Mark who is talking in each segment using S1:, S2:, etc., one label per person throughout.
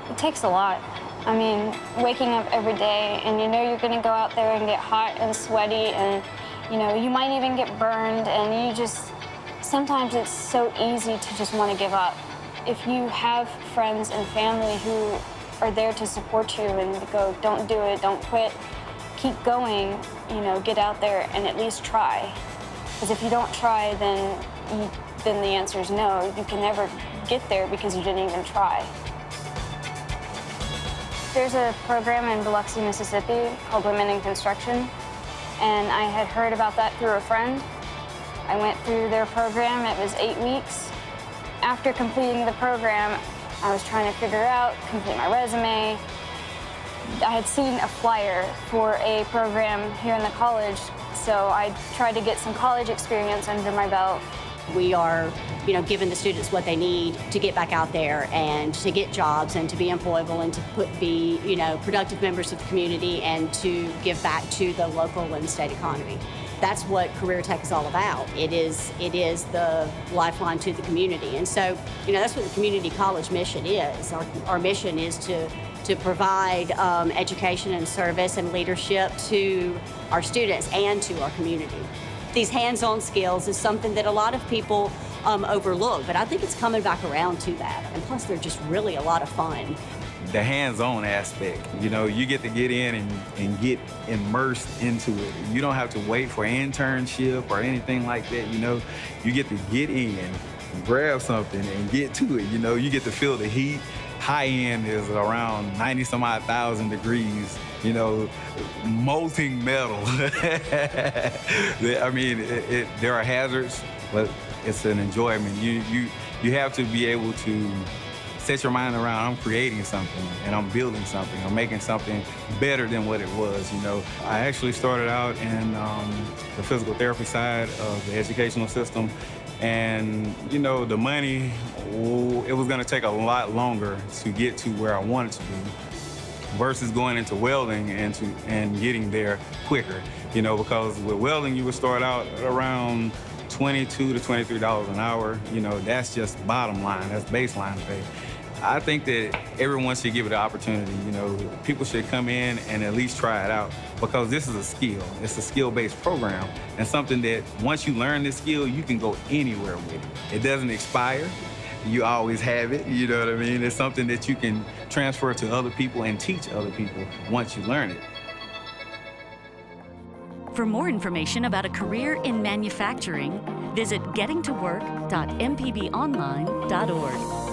S1: It takes a lot. I mean, waking up every day and you know you're gonna go out there and get hot and sweaty and, you know, you might even get burned and you just, sometimes it's so easy to just want to give up. If you have friends and family who are there to support you and go, don't do it, don't quit, keep going, you know, get out there and at least try. Because if you don't try, then the answer is no. You can never get there because you didn't even try. There's a program in Biloxi, Mississippi called Women in Construction, and I had heard about that through a friend. I went through their program. It was 8 weeks. After completing the program, I was trying to figure out, complete my resume. I had seen a flyer for a program here in the college, so I tried to get some college experience under my belt.
S2: We are, you know, giving the students what they need to get back out there and to get jobs and to be employable and to be, you know, productive members of the community and to give back to the local and state economy. That's what Career Tech is all about. It is the lifeline to the community. And so, you know, that's what the community college mission is. Our mission is to provide education and service and leadership to our students and to our community. These hands-on skills is something that a lot of people overlook, but I think it's coming back around to that. And plus, they're just really a lot of fun.
S3: The hands-on aspect, you know, you get to get in and get immersed into it. You don't have to wait for an internship or anything like that, you know. You get to get in, grab something, and get to it, you know. You get to feel the heat. High end is around 90-some-odd thousand degrees, you know, molten metal. I mean, there are hazards, but it's an enjoyment. You have to be able to set your mind around, I'm creating something and I'm building something, I'm making something better than what it was, you know. I actually started out in the physical therapy side of the educational system. And, you know, the money, it was going to take a lot longer to get to where I wanted to be versus going into welding and getting there quicker, you know, because with welding, you would start out at around $22 to $23 an hour. You know, that's just bottom line, that's baseline pay. I think that everyone should give it an opportunity. You know, people should come in and at least try it out because this is a skill. It's a skill-based program and something that once you learn this skill, you can go anywhere with it. It doesn't expire. You always have it, you know what I mean? It's something that you can transfer to other people and teach other people once you learn it.
S4: For more information about a career in manufacturing, visit gettingtowork.mpbonline.org.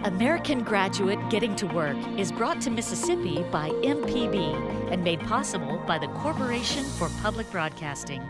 S4: American Graduate Getting to Work is brought to Mississippi by MPB and made possible by the Corporation for Public Broadcasting.